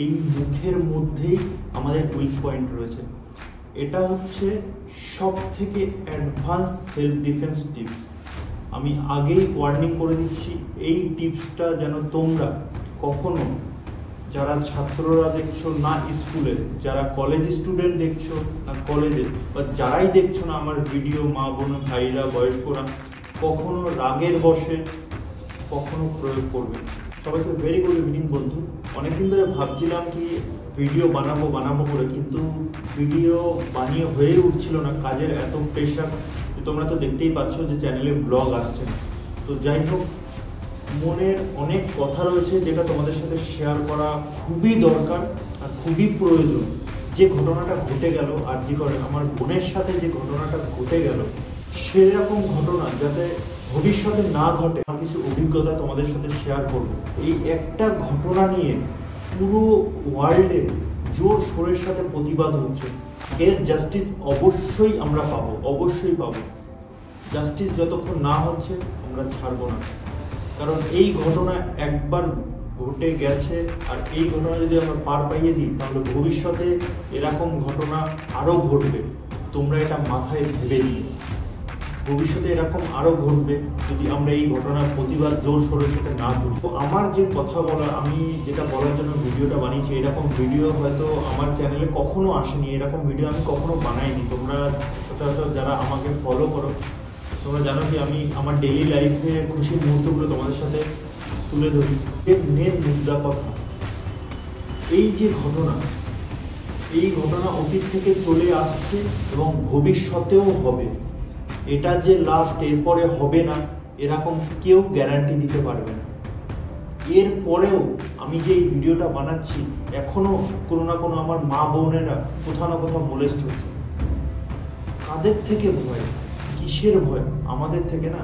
এই মুখের মধ্যেই আমাদের উইক পয়েন্ট রয়েছে। এটা হচ্ছে সব থেকে অ্যাডভান্স সেলফ ডিফেন্স টিপস। আমি আগেই ওয়ার্নিং করে দিচ্ছি, এই টিপসটা যেন তোমরা কখনো, যারা ছাত্ররা দেখছো না স্কুলে, যারা কলেজ স্টুডেন্ট দেখছো না কলেজে, বা যারাই দেখছো না আমার ভিডিও, মা বোন ভাইরা বয়স্করা, কখনো রাগের বশে কখনো প্রয়োগ করবে। সবাইকে ভেরি গুড ইভিনিং বন্ধু। অনেকদিন ধরে ভাবছিলাম কি ভিডিও বানাবো করে, কিন্তু ভিডিও বানিয়ে হয়ে উঠছিল না, কাজের এত প্রেশার। তোমরা তো দেখতেই পাচ্ছ যে চ্যানেলে ব্লগ আসছে না। তো যাই হোক, মনের অনেক কথা রয়েছে যেটা তোমাদের সাথে শেয়ার করা খুবই দরকার আর খুবই প্রয়োজন। যে ঘটনাটা ঘটে গেল আরজি করে, আমার বোনের সাথে যে ঘটনাটা ঘটে গেল, সেরকম ঘটনা যাতে ভবিষ্যতে না ঘটে, আমার কিছু অভিজ্ঞতা তোমাদের সাথে শেয়ার করব। এই একটা ঘটনা নিয়ে পুরো ওয়ার্ল্ডে জোর সোরের সাথে প্রতিবাদ হচ্ছে। এর জাস্টিস অবশ্যই আমরা পাবো, অবশ্যই পাবো। জাস্টিস যতক্ষণ না হচ্ছে আমরা ছাড়বো না, কারণ এই ঘটনা একবার ঘটে গেছে, আর এই ঘটনা যদি আমরা পার পাইয়ে দিই তাহলে ভবিষ্যতে এরকম ঘটনা আরও ঘটবে। তোমরা এটা মাথায় ভেবে নিই, ভবিষ্যতে এরকম আরও ঘটবে যদি আমরা এই ঘটনার প্রতিবাদ জোর সোরের সাথে না করি। তো আমার যে কথা বলা, আমি যেটা বলার জন্য ভিডিওটা বানিয়েছি, এরকম ভিডিও হয়তো আমার চ্যানেলে কখনো আসেনি, এরকম ভিডিও আমি কখনো বানাইনি। তোমরা সচরাচর যারা আমাকে ফলো করো, তোমরা জানো কি আমি আমার ডেইলি লাইফে খুশির মুহূর্তগুলো তোমাদের সাথে তুলে ধরি। এর মেন মুদ্রা কথা, এই যে ঘটনা, এই ঘটনা অতীত থেকে চলে আসছে এবং ভবিষ্যতেও হবে। এটা যে লাস্ট, এরপরে হবে না এরকম কেউ গ্যারান্টি দিতে পারবে না। এরপরেও আমি যে এই ভিডিওটা বানাচ্ছি, এখনো কোনো না কোনো আমার মা বোনেরা কোথাও না কোথাও মোলেস্ট হচ্ছে। কাদের থেকে ভয়, কিসের ভয়? আমাদের থেকে না,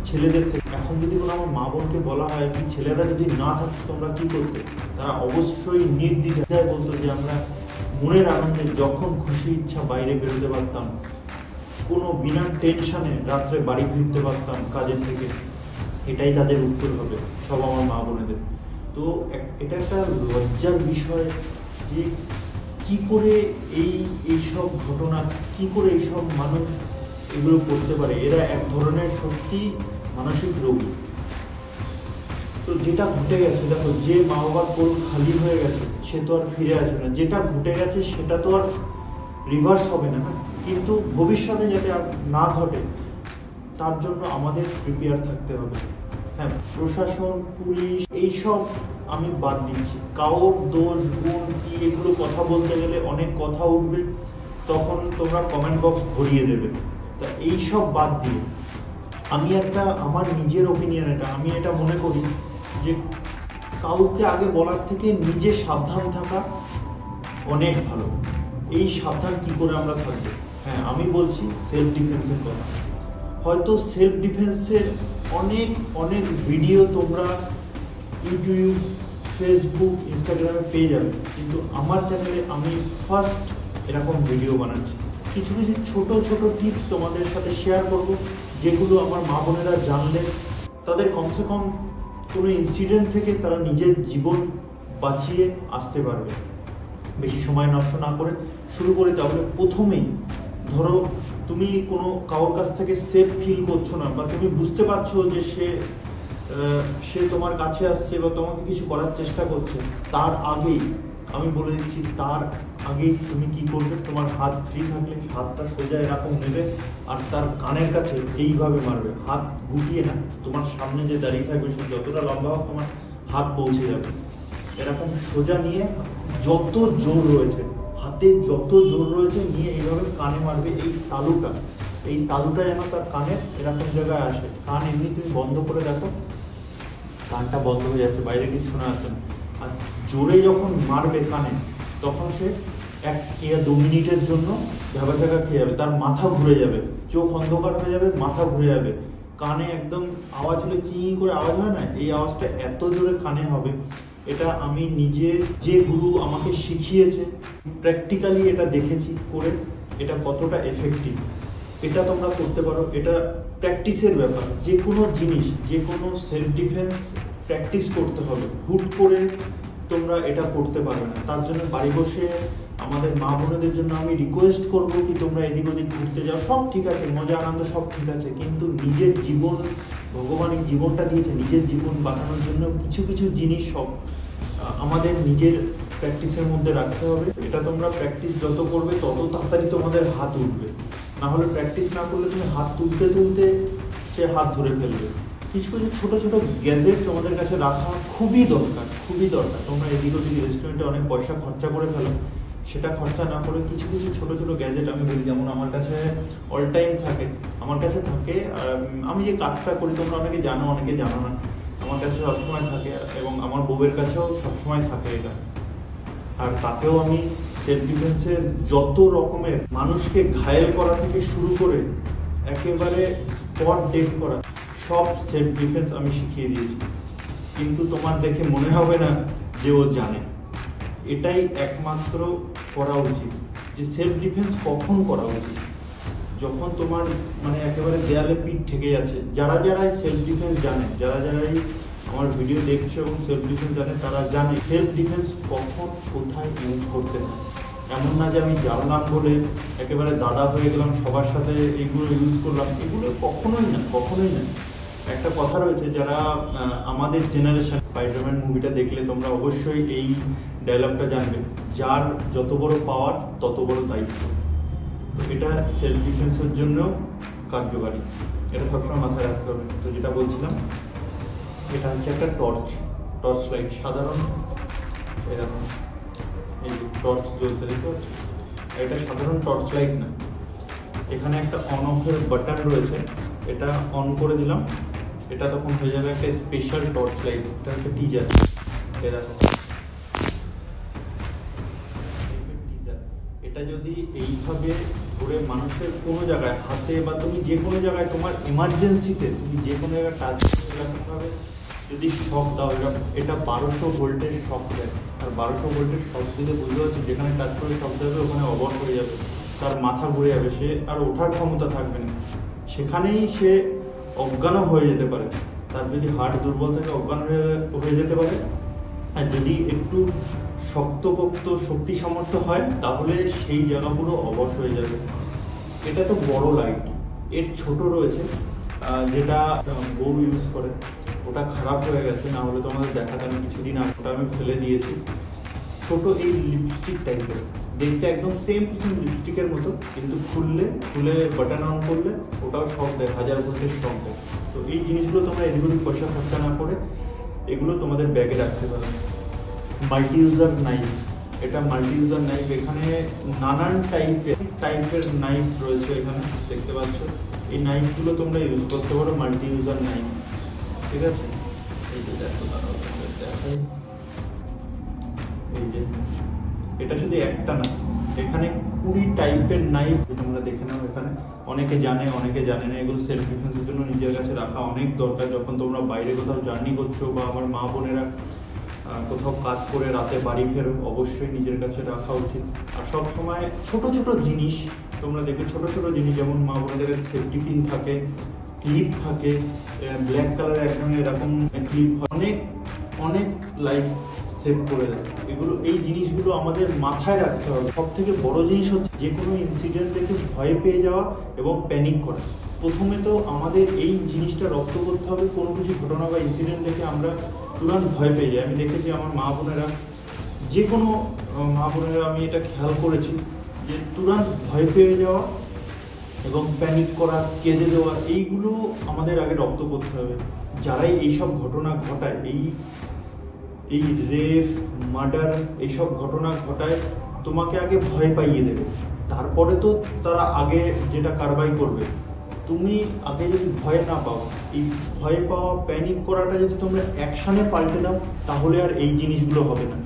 ছেলেদের থেকে। এখন যদি কোনো আমার মা বোনকে বলা হয় কি ছেলেরা যদি না থাকতো তোমরা কি করতে, তারা অবশ্যই নির্দ্বিধায় বলতো যে আমরা মনের আনন্দে যখন খুশি ইচ্ছা বাইরে বেরোতে পারতাম, কোনো বিনা টেনশনে রাত্রে বাড়ি ফিরতে পারতাম কাজের থেকে। এটাই তাদের উত্তর হবে সব আমার মা বোনেদের। তো এটা একটা লজ্জার বিষয় যে কি করে এইসব ঘটনা, কি করে এইসব মানুষ এগুলো করতে পারে। এরা এক ধরনের সত্যি মানসিক রোগী। তো যেটা ঘটে গেছে, দেখো, যে মা বাবার কোল খালি হয়ে গেছে সে তো আর ফিরে আসবে না। যেটা ঘটে গেছে সেটা তো আর রিভার্স হবে না, কিন্তু ভবিষ্যতে যাতে আর না ঘটে তার জন্য আমাদের প্রিপেয়ার থাকতে হবে। হ্যাঁ, প্রশাসন, পুলিশ, এইসব আমি বাদ দিচ্ছি। কারোর দোষ গুণ কি এগুলো কথা বলতে গেলে অনেক কথা উঠবে, তখন তোমরা কমেন্ট বক্স ভরিয়ে দেবে। তা এইসব বাদ দিয়ে আমি একটা আমার নিজের ওপিনিয়ন, আমি এটা মনে করি যে কাউকে আগে বলার থেকে নিজে সাবধান থাকা অনেক ভালো। এই সাবধান কি করে আমরা থাকবো? হ্যাঁ, আমি বলছি সেলফ ডিফেন্সের কথা। হয়তো সেলফ ডিফেন্সের অনেক অনেক ভিডিও তোমরা ইউটিউব, ফেসবুক, ইনস্টাগ্রামে পেয়ে যাবে, কিন্তু আমার চ্যানেলে আমি ফার্স্ট এরকম ভিডিও বানাচ্ছি। কিছু কিছু ছোট ছোট টিপস তোমাদের সাথে শেয়ার করব, যেগুলো আমার মা বোনেরা জানলে তাদের কমসে কম কোনো ইনসিডেন্ট থেকে তারা নিজের জীবন বাঁচিয়ে আসতে পারবে। বেশি সময় নষ্ট না করে শুরু করি। তাহলে প্রথমেই ধরো তুমি কোনো কারোর কাছ থেকে সেফ ফিল করছো না, বা তুমি বুঝতে পারছো যে সে তোমার কাছে আসছে বা তোমাকে কিছু করার চেষ্টা করছে, তার আগেই আমি বলে দিচ্ছি, তার আগেই তুমি কি করবে? তোমার হাত ফ্রি থাকলে হাতটা সোজা এরকম নেবে আর তার কানের কাছে এইভাবে মারবে, হাত গুটিয়ে না। তোমার সামনে যে দাঁড়িয়ে থাকবে সে যতটা লম্বা হোক তোমার হাত পৌঁছে যাবে। এরকম সোজা নিয়ে যত জোর রয়েছে, হাতে যত জোর রয়েছে নিয়ে এইভাবে কানে মারবে। এই তালুটা যেন তার কানের এরকম জায়গায় আসে। কান এমনি তুমি বন্ধ করে দেখো, কানটা বন্ধ হয়ে যাচ্ছে, বাইরে কিছু শোনা যাচ্ছে না। আর জোরে যখন মারবে কানে, তখন সে 1-2 মিনিটের জন্য ঝাঁকা খেয়ে যাবে, তার মাথা ঘুরে যাবে, চোখ অন্ধকার হয়ে যাবে, মাথা ঘুরে যাবে। কানে একদম আওয়াজ হলে চি করে আওয়াজ হয় না, এই আওয়াজটা এত জোরে কানে হবে। এটা আমি নিজে, যে গুরু আমাকে শিখিয়েছে, প্র্যাকটিক্যালি এটা দেখেছি করে, এটা কতটা এফেক্টিভ। এটা তোমরা করতে পারো। এটা প্র্যাকটিসের ব্যাপার। যে কোনো জিনিস, যে কোনো সেলফ ডিফেন্স প্র্যাকটিস করতে হবে। হুট করে তোমরা এটা করতে পারবে না। তার জন্য বাড়ি বসে আমাদের মা বোনেদের জন্য আমি রিকোয়েস্ট করবো কি তোমরা এদিক ওদিক ঘুরতে যাও, সব ঠিক আছে, মজা আনন্দ সব ঠিক আছে, কিন্তু নিজের জীবন, ভগবান এই জীবনটা দিয়েছে, নিজের জীবন বাঁচানোর জন্য কিছু কিছু জিনিস সব আমাদের নিজের প্র্যাকটিসের মধ্যে রাখতে হবে। এটা তোমরা প্র্যাকটিস যত করবে তত তাড়াতাড়ি তোমাদের হাত উঠবে, না হলে প্র্যাকটিস না করলে তুমি হাত তুলতে তুলতে সে হাত ধরে ফেলবে। কিছু কিছু ছোটো ছোটো গ্যাজেট তোমাদের কাছে রাখা খুবই দরকার, খুবই দরকার। তোমরা এদিক ওদিক রেস্টুরেন্টে অনেক পয়সা খরচা করে ফেলো, সেটা খরচা না করে কিছু কিছু ছোটো ছোটো গ্যাজেট আমি বলি, যেমন আমার কাছে অল টাইম থাকে, আমার কাছে থাকে। আমি যে কাজটা করি তোমরা অনেকে জানো, অনেকে জানো না, আমার কাছে সবসময় থাকে এবং আমার বউয়ের কাছেও সবসময় থাকে এটা। আর তাতেও আমি সেলফ ডিফেন্সের যত রকমের মানুষকে ঘায়েল করা থেকে শুরু করে একেবারে স্পট ডেট করা সব সেলফ ডিফেন্স আমি শিখিয়ে দিয়েছি। কিন্তু তোমার দেখে মনে হবে না যে ও জানে। এটাই একমাত্র করা উচিত যে সেলফ ডিফেন্স কখন করা উচিত, যখন তোমার মানে একেবারে দেয়ালে পিঠ ঠেকে যাচ্ছে। যারা যারাই সেলফ ডিফেন্স জানে, যারা যারাই আমার ভিডিও দেখছে এবং সেলফ ডিফেন্স জানে, তারা জানে সেলফ ডিফেন্স কখন কোথায় ইউজ করতে হয়। এমন না যে আমি জানলাম বলে একেবারে দাদা হয়ে গেলাম, সবার সাথে এইগুলো ইউজ করলাম, এগুলো কখনোই না, কখনোই না। একটা কথা রয়েছে, যারা আমাদের জেনারেশন স্পাইডারম্যান মুভিটা দেখলে তোমরা অবশ্যই এই ডায়লগটা জানবে, যার যত বড় পাওয়ার তত বড় দায়িত্ব। তো এটা সেলফ ডিফেন্সের জন্য কার্যকারী, এটা সবসময় মাথায় রাখতে হবে। তো যেটা বলছিলাম, এটা হচ্ছে একটা টর্চ লাইট, সাধারণ এরকম এই যে টর্চ জ্বলতে দেখতে পাচ্ছি, এটা সাধারণ টর্চ লাইট না, এখানে একটা অন অফের বাটন রয়েছে, এটা অন করে দিলাম, এটা তখন হয়ে যাবে একটা স্পেশাল টর্চ লাইট। এটা হচ্ছে টিজার, এরকম টিজার। এটা যদি এইভাবে ধরে মানুষের কোনো জায়গায় হাতে বা তুমি যে কোনো জায়গায় তোমার এমার্জেন্সিতে তুমি যে কোনো জায়গায় টাচ এরকমভাবে যদি শক দাও, এটা 1200 ভোল্টের শক দেয়। আর 1200 ভোল্টের শক দিলে বুঝতে পারছি যেখানে টাচ করে শক দেবে ওখানে অবশ হয়ে যাবে, তার মাথা ঘুরে যাবে, সে আর ওঠার ক্ষমতা থাকবে না, সেখানেই সে অজ্ঞানও হয়ে যেতে পারে। তার যদি হার্ট দুর্বল থাকে অজ্ঞান হয়ে যেতে পারে। আর যদি একটু শক্তপোক্ত শক্তি সামর্থ্য হয় তাহলে সেই জায়গাগুলো অবশ হয়ে যাবে। এটা তো বড় লাইট, এর ছোট রয়েছে যেটা বউ ইউজ করে, ওটা খারাপ হয়ে গেছে, না হলে তোমাদের দেখাতে আমি কিছুদিন আগে ওটা আমি ফেলে দিয়েছি। ছোট এই লিপস্টিক টাইপের, দেখতে একদম সেম টু সেম লিপস্টিকের মতো, কিন্তু খুলে বাটন অন করলে ওটাও শক দেয়, 1000 ভোল্টের শক দেয়। তো এই জিনিসগুলো তোমরা এদিক ওদিক পয়সা খরচা না করে এগুলো তোমাদের ব্যাগে রাখতে পারো। মাল্টি ইউজার নাইফ, এটা মাল্টি ইউজার নাইফ, এখানে নানান টাইপের নাইফ রয়েছে, এখানে দেখতে পাচ্ছ। এই নাইফগুলো তোমরা ইউজ করতে পারো, মাল্টি ইউজার নাইফ, ঠিক আছে। এই যে দেখো, দেখাই, এই যে এটা শুধু একটা না, এখানে 20 টাইপের নাইফ তোমরা দেখে নাও। এখানে অনেকে জানে, অনেকে জানে না। এগুলো সেলফ ডিফেন্সের জন্য নিজের কাছে রাখা অনেক দরকার। যখন তোমরা বাইরে কোথাও জার্নি করছো বা আমার মা বোনেরা কোথাও কাজ করে রাতে বাড়ি ফেরো, অবশ্যই নিজের কাছে রাখা উচিত। আর সব সময় ছোট ছোট জিনিস তোমরা দেখবে, ছোট ছোট জিনিস যেমন মা বোনেদের সেফটি পিন থাকে, ক্লিপ থাকে, ব্ল্যাক কালারের একদম এরকম ক্লিপ, অনেক লাইফ সেভ করে দেয় এগুলো। এই জিনিসগুলো আমাদের মাথায় রাখতে হবে। সব থেকে বড় জিনিস হচ্ছে যে কোনো ইনসিডেন্ট দেখে ভয় পেয়ে যাওয়া এবং প্যানিক করা। প্রথমে তো আমাদের এই জিনিসটা রপ্ত করতে হবে। কোনো কিছু ঘটনা বা ইনসিডেন্ট দেখে আমরা তুরন্ত ভয় পেয়ে যাই। আমি দেখেছি আমার মা বোনেরা, যে কোনো মা বোনেরা আমি এটা খেয়াল করেছি যে তুরন্ত ভয় পেয়ে যাওয়া এবং প্যানিক করা, কেঁদে দেওয়া, এইগুলো আমাদের আগে রপ্ত করতে হবে। যারাই এইসব ঘটনা ঘটায়, এই রেপ, মার্ডার, এইসব ঘটনা ঘটায়, তোমাকে আগে ভয় পাইয়ে দেবে, তারপরে তো তারা আগে যেটা কারবাই করবে। তুমি আগে যদি ভয় না পাও, এই ভয় পাওয়া, প্যানিক করাটা যদি তোমরা অ্যাকশানে পাল্টে দাও, তাহলে আর এই জিনিসগুলো হবে না।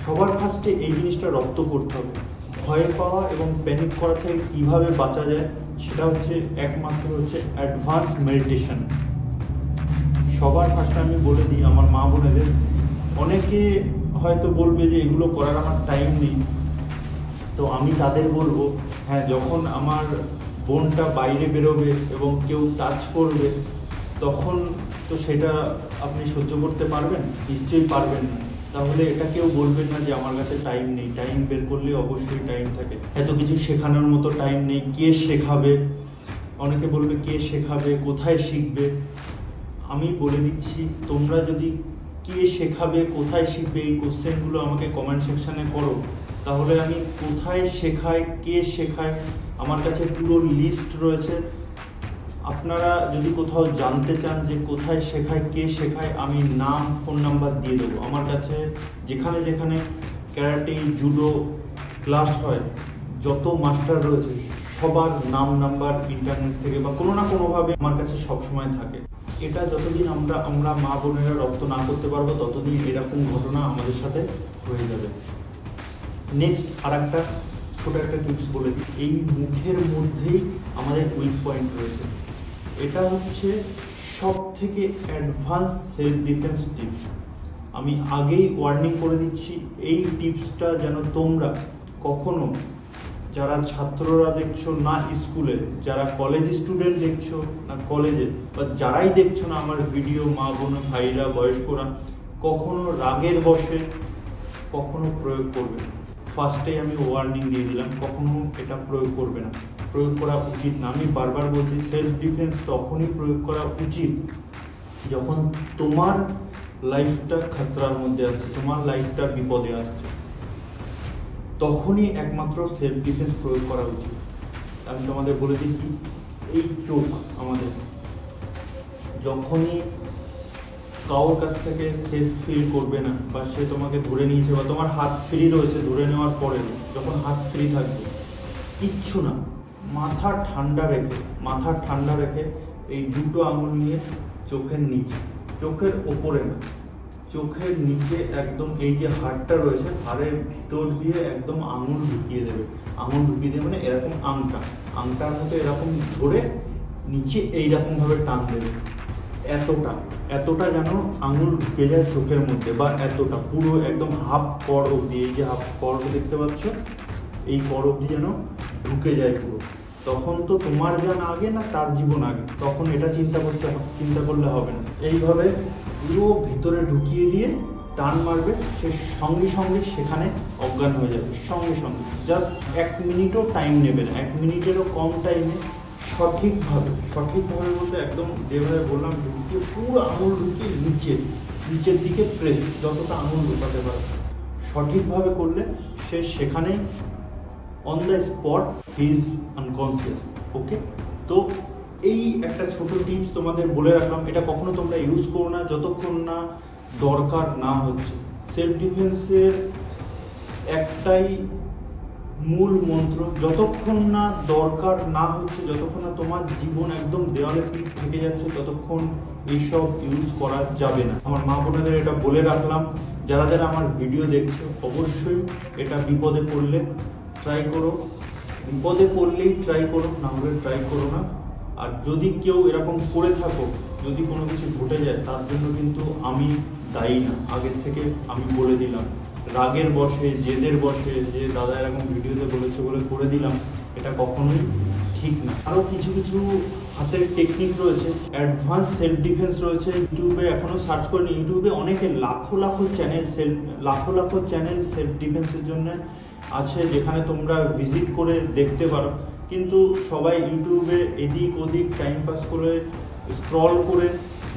সবার ফার্স্টে এই জিনিসটা রপ্ত করতে হবে। ভয় পাওয়া এবং প্যানিক করা থেকে কীভাবে বাঁচা যায়, সেটা হচ্ছে একমাত্র অ্যাডভান্স মেডিটেশন। সবার ফার্স্টে আমি বলে দিই আমার মা বোনেদের, অনেকে হয়তো বলবে যে এগুলো করার আমার টাইম নেই, তো আমি তাদের বলবো, হ্যাঁ, যখন আমার বোনটা বাইরে বেরোবে এবং কেউ টাচ করবে, তখন তো সেটা আপনি সহ্য করতে পারবেন? নিশ্চয়ই পারবেন না। তাহলে এটা কেউ বলবেন না যে আমার কাছে টাইম নেই। টাইম বের করলে অবশ্যই টাইম থাকে। এত কিছু শেখানোর মতো টাইম নেই। কে শেখাবে? অনেকে বলবে কে শেখাবে, কোথায় শিখবে? আমি বলে দিচ্ছি, তোমরা যদি কে শেখাবে, কোথায় শিখবে এই কোশ্চেনগুলো আমাকে কমেন্ট সেকশানে করো, তাহলে আমি কোথায় শেখাই, কে শেখায়, আমার কাছে পুরো লিস্ট রয়েছে। আপনারা যদি কোথাও জানতে চান যে কোথায় শেখায়, কে শেখায়, আমি নাম, ফোন নাম্বার দিয়ে দেবো। আমার কাছে যেখানে যেখানে ক্যারাটে, জুডো ক্লাস হয়, যত মাস্টার রয়েছে সবার নাম, নাম্বার ইন্টারনেট থেকে বা কোনো না কোনোভাবে আমার কাছে সবসময় থাকে। এটা যতদিন আমরা মা বোনেরা রপ্ত না করতে পারবো, ততদিন এরকম ঘটনা আমাদের সাথে হয়ে যাবে। নেক্সট আরেকটা ছোট একটা টিপস বলে দিই। এই মুখের মধ্যেই আমাদের উইক পয়েন্ট রয়েছে। এটা হচ্ছে সব থেকে অ্যাডভান্স সেলফ ডিফেন্স টিপস। আমি আগেই ওয়ার্নিং করে দিচ্ছি, এই টিপসটা যেন তোমরা কখনো, যারা ছাত্ররা দেখছো না স্কুলে, যারা কলেজ স্টুডেন্ট দেখছো না কলেজে, বা যারাই দেখছো না আমার ভিডিও, মা বোন, ভাইরা, বয়স্করা, কখনো রাগের বশে কখনো প্রয়োগ করবে না। ফার্স্টেই আমি ওয়ার্নিং দিয়ে দিলাম, কখনো এটা প্রয়োগ করবে না, প্রয়োগ করা উচিত না। আমি বারবার বলছি, সেলফ ডিফেন্স তখনই প্রয়োগ করা উচিত যখন তোমার লাইফটা খাতরার মধ্যে আসছে, তোমার লাইফটা বিপদে আসছে, তখনই একমাত্র সেলফ ডিফেন্স প্রয়োগ করা উচিত। আমি তোমাদের বলে দিচ্ছি, এই চোখ আমাদের যখনই কারোর কাছ থেকে সেফ ফিল করবে না, বা সে তোমাকে ধরে নিয়েছে, বা তোমার হাত ফ্রি রয়েছে, ধরে নেওয়ার পরে যখন হাত ফ্রি থাকবে, কিচ্ছু না, মাথা ঠান্ডা রেখে এই দুটো আঙুল নিয়ে চোখের নিচে, চোখের ওপরে না, চোখের নিচে একদম এই যে হাড়টা রয়েছে, হাড়ের ভিতর দিয়ে একদম আঙুল ঢুকিয়ে দেবে। আঙুল ঢুকিয়ে দেবে মানে এরকম আংটার মতো এরকম ধরে নিচে এইরকম ভাবে টান দেবে। এতটা যেন আঙুল ঢুকে যায় চোখের মধ্যে, বা এতটা পুরো একদম হাফ কর অবধি, এই যে হাফ কর দেখতে পাচ্ছ, এই কর অবধি যেন ঢুকে যায় পুরো। তখন তো তোমার জান আগে না তার জীবন আগে, তখন এটা চিন্তা করলে হবে না। এইভাবে পুরো ভিতরে ঢুকিয়ে দিয়ে টান মারবে, সে সঙ্গে সঙ্গে সেখানে অজ্ঞান হয়ে যাবে। সঙ্গে জাস্ট 1 মিনিটও টাইম নেবে না, 1 মিনিটেরও কম টাইমে সঠিকভাবে বলতে একদম যেভাবে বললাম, ঢুকিয়ে পুরো আঙুল ঢুকিয়ে নিচের দিকে প্রেস, যতটা আঙুল ঢুকাতে পারে সঠিকভাবে করলে সে সেখানেই on the spot he is unconscious. Okay, তো এই একটা ছোট টিপস তোমাদের বলে রাখলাম। এটা কখনো তোমরা ইউজ করো না যতক্ষণ না দরকার না হচ্ছে। সেলফ ডিফেন্সের একটাই মূল মন্ত্র, যতক্ষণ না দরকার না হচ্ছে, যতক্ষণ না তোমার জীবন একদম দেওয়ালে পিঠ থেকে যাচ্ছে, ততক্ষণ এইসব ইউজ করা যাবে না। আমার মা বোনেদের এটা বলে রাখলাম, যারা আমার ভিডিও দেখছো, অবশ্যই এটা বিপদে পড়লে ট্রাই করো, বিপদে পড়লেই ট্রাই করো, না হলে ট্রাই করো না। আর যদি কেউ এরকম করে থাকো, যদি কোনো কিছু ঘটে যায়, তার জন্য কিন্তু আমি দায়ী না, আগের থেকে আমি বলে দিলাম। রাগের বশে, জেদের বশে যে দাদা এরকম ভিডিওতে বলেছে বলে করে দিলাম, এটা কখনোই ঠিক না। আরও কিছু হাতের টেকনিক রয়েছে, অ্যাডভান্স সেলফ ডিফেন্স রয়েছে। ইউটিউবে এখনও সার্চ করিনি, ইউটিউবে অনেকে লাখো চ্যানেল সেলফ ডিফেন্সের জন্য আছে, যেখানে তোমরা ভিজিট করে দেখতে পারো। কিন্তু সবাই ইউটিউবে এদিক ওদিক টাইম পাস করে, স্ক্রল করে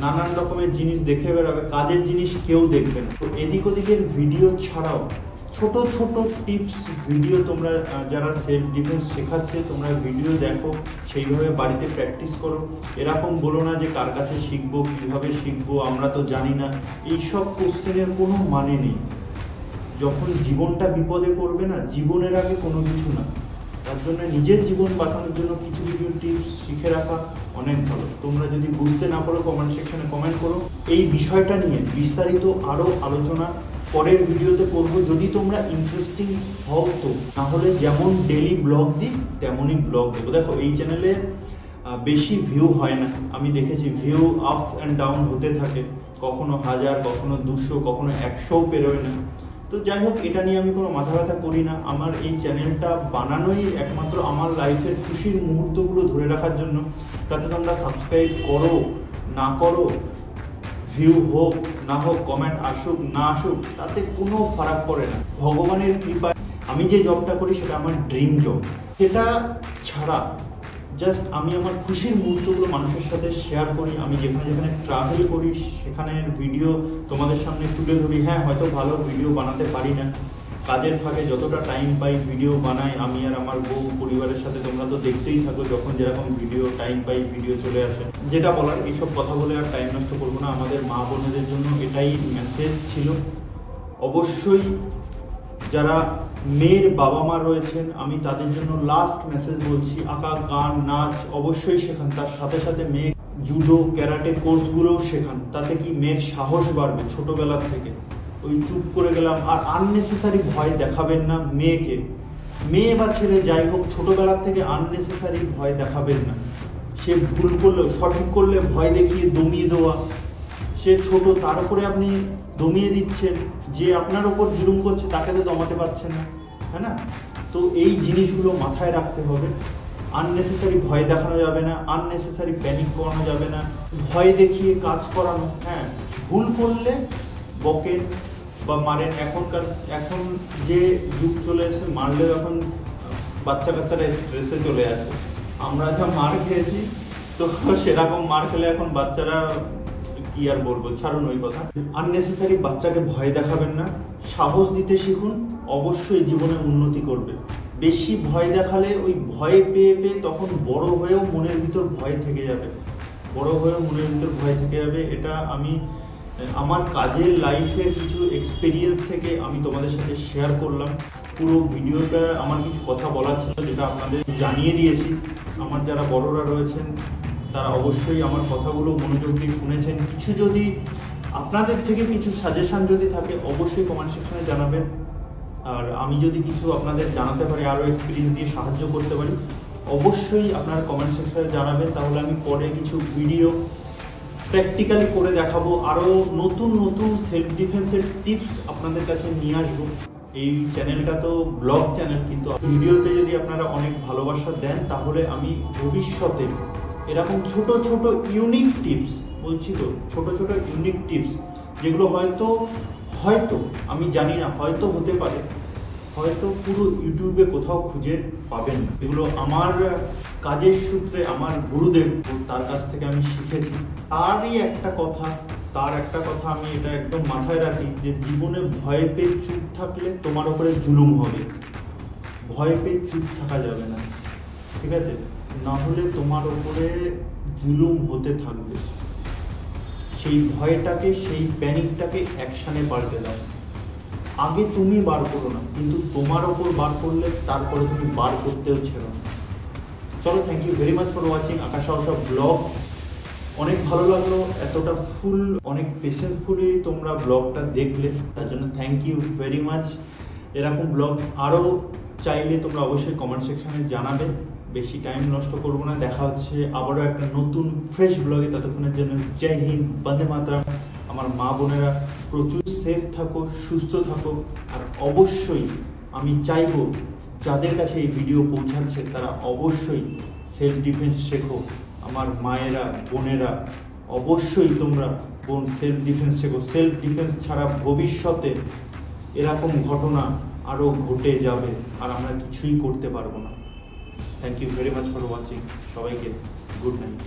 নানান রকমের জিনিস দেখে বেড়াবে, কাজের জিনিস কেউ দেখবে না। তো এদিক ওদিকের ভিডিও ছাড়াও ছোট টিপস ভিডিও তোমরা, যারা সেলফ ডিফেন্স শেখাচ্ছে, তোমরা ভিডিও দেখো, সেইভাবে বাড়িতে প্র্যাকটিস করো। এরকম বলো না যে কার কাছে শিখবো, কীভাবে শিখবো, আমরা তো জানি না। এইসব কোশ্চেনের কোনো মানে নেই। যখন জীবনটা বিপদে পড়বে না, জীবনের আগে কোনো কিছু না। তার জন্য নিজের জীবন বাঁচানোর জন্য কিছু টিপস শিখে রাখা অনেক ভালো। তোমরা যদি বুঝতে না পারো, কমেন্ট সেকশনে কমেন্ট করো। এই বিষয়টা নিয়ে বিস্তারিত আরও আলোচনা পরের ভিডিওতে করব, যদি তোমরা ইন্টারেস্টিং হও তো। নাহলে যেমন ডেলি ব্লগ দিই তেমনই ব্লগ দেবো। দেখো, এই চ্যানেলে বেশি ভিউ হয় না, আমি দেখেছি ভিউ আপ অ্যান্ড ডাউন হতে থাকে, কখনো 1000, কখনো 200, কখনো 100ও পেরোয় না। তো যাই হোক, এটা নিয়ে আমি কোনো মাথা ব্যথা করি না। আমার এই চ্যানেলটা বানানোই একমাত্র আমার লাইফের খুশির মুহূর্তগুলো ধরে রাখার জন্য। তাতে তোমরা সাবস্ক্রাইব করো না করো, ভিউ হোক না হোক, কমেন্ট আসুক না আসুক, তাতে কোনো ফারাক পড়ে না। ভগবানের কৃপায় আমি যে জবটা করি সেটা আমার ড্রিম জব। সেটা ছাড়া জাস্ট আমি আমার খুশির মুহূর্তগুলো মানুষের সাথে শেয়ার করি। আমি যেখানে যেখানে ট্রাভেল করি সেখানের ভিডিও তোমাদের সামনে তুলে ধরি। হ্যাঁ, হয়তো ভালো ভিডিও বানাতে পারি না, কাজের ফাঁকে যতটা টাইম পাই ভিডিও বানাই আমি আর আমার বউ পরিবারের সাথে। তোমরা তো দেখতেই থাকো, যখন যেরকম ভিডিও টাইম পাই ভিডিও চলে আসে। যেটা বলার, এইসব কথা বলে আর টাইম নষ্ট করবো না। আমাদের মা বোনেদের জন্য এটাই মেসেজ ছিল। অবশ্যই যারা মেয়ের বাবা মা রয়েছেন, আমি তাদের জন্য লাস্ট মেসেজ বলছি, আঁকা, গান, নাচ অবশ্যই শেখান। তার সাথে সাথে মেয়ে জুডো, ক্যারাটে কোর্সগুলোও শেখান। তাতে কি মেয়ের সাহস বাড়বে ছোটবেলা থেকে। ওই চুপ করে গেলাম আর আননেসেসারি ভয় দেখাবেন না মেয়েকে। মেয়ে বা ছেলে যাই হোক, ছোটবেলার থেকে আননেসেসারি ভয় দেখাবেন না। সে ভুল করলেও, সঠিক করলে ভয় দেখিয়ে দমিয়ে দেওয়া। সে ছোট, তার উপরে আপনি দমিয়ে দিচ্ছেন। যে আপনার ওপর জুলুম করছে তাকে তো দমাতে পারছেন না, হ্যাঁ না? তো এই জিনিসগুলো মাথায় রাখতে হবে। আননেসেসারি ভয় দেখানো যাবে না, আননেসেসারি প্যানিক করানো যাবে না, ভয় দেখিয়ে কাজ করানো। হ্যাঁ, ভুল করলে বকেন বা মারেন। এখন যে যুগ চলে এসে মারলেও এখন বাচ্চা কাচ্চারা স্ট্রেসে চলে আসে। আমরা যা মার খেয়েছি, তো সেরকম মার খেলে এখন বাচ্চারা কি আর বলবো, ছাড়ুন ওই কথা। আননেসেসারি বাচ্চাকে ভয় দেখাবেন না, সাহস দিতে শিখুন। অবশ্যই জীবনে উন্নতি করবে। বেশি ভয় দেখালে ওই ভয় পেয়ে পেয়ে তখন বড় হয়েও মনের ভিতর ভয় থেকে যাবে, এটা আমি আমার কাজের লাইফের কিছু এক্সপিরিয়েন্স থেকে আমি তোমাদের সাথে শেয়ার করলাম। পুরো ভিডিওটা আমার কিছু কথা বলার ছিল, যেটা আপনাদের জানিয়ে দিয়েছি। আমার যারা বড়রা রয়েছেন তারা অবশ্যই আমার কথাগুলো মনোযোগ দিয়ে শুনেছেন। কিছু যদি আপনাদের থেকে কিছু সাজেশন যদি থাকে অবশ্যই কমেন্ট সেকশনে জানাবেন। আর আমি যদি কিছু আপনাদের জানাতে পারি, আরও এক্সপিরিয়েন্স দিয়ে সাহায্য করতে পারি, অবশ্যই আপনারা কমেন্ট সেকশনে জানাবেন। তাহলে আমি পরে কিছু ভিডিও প্র্যাকটিক্যালি করে দেখাবো, আরও নতুন নতুন সেলফ ডিফেন্সের টিপস আপনাদের কাছে নিয়ে আসবো। এই চ্যানেলটা তো ব্লগ চ্যানেল, কিন্তু ভিডিওতে যদি আপনারা অনেক ভালোবাসা দেন তাহলে আমি ভবিষ্যতে এরকম ছোট ছোট ইউনিক টিপস, বলছি তো ছোট ছোট ইউনিক টিপস, যেগুলো হয়তো আমি জানি না, হয়তো হতে পারে, হয়তো পুরো ইউটিউবে কোথাও খুঁজে পাবেন না। এগুলো আমার কাজের সূত্রে আমার গুরুদেব, তার কাছ থেকে আমি শিখেছি। তার একটা কথা আমি এটা একদম মাথায় রাখি, যে জীবনে ভয় পেয়ে চুপ থাকলে তোমার উপরে জুলুম হবে। ভয় পেয়ে চুপ থাকা যাবে না, ঠিক আছে? না হলে তোমার উপরে জুলুম হতে থাকবে। সেই ভয়টাকে, সেই প্যানিকটাকে অ্যাকশানে পাল্টে দাও। আগে তুমি বার করো না, কিন্তু তোমার ওপর বার করলে তারপরে তুমি বার করতেও ছেড়ো না। চলো, thank you very much for watching Akash সব ব্লগ। অনেক ভালো লাগলো, এতটা অনেক পেশেন্সফুলি তোমরা ব্লগটা দেখলে, তার জন্য থ্যাংক ইউ ভেরি মাচ। এরকম ব্লগ আরও চাইলে তোমরা অবশ্যই কমেন্ট সেকশনে জানাবে। বেশি টাইম নষ্ট করবো না, দেখা হচ্ছে আবারও একটা নতুন ফ্রেশ ব্লগে। ততক্ষণের জন্য জয় হিন্দ, বন্দে মাতরম। আমার মা বোনেরা প্রচুর সেফ থাকো, সুস্থ থাকো। আর অবশ্যই আমি চাইবো যাদের কাছে এই ভিডিও পৌঁছাচ্ছে তারা অবশ্যই সেলফ ডিফেন্স শেখো। আমার মায়েরা, বোনেরা, অবশ্যই তোমরা সেলফ ডিফেন্স শেখো। সেলফ ডিফেন্স ছাড়া ভবিষ্যতে এরকম ঘটনা আরও ঘটে যাবে আর আমরা কিছুই করতে পারবো না। Thank you very much for watching. সবাইকে গুড নাইট।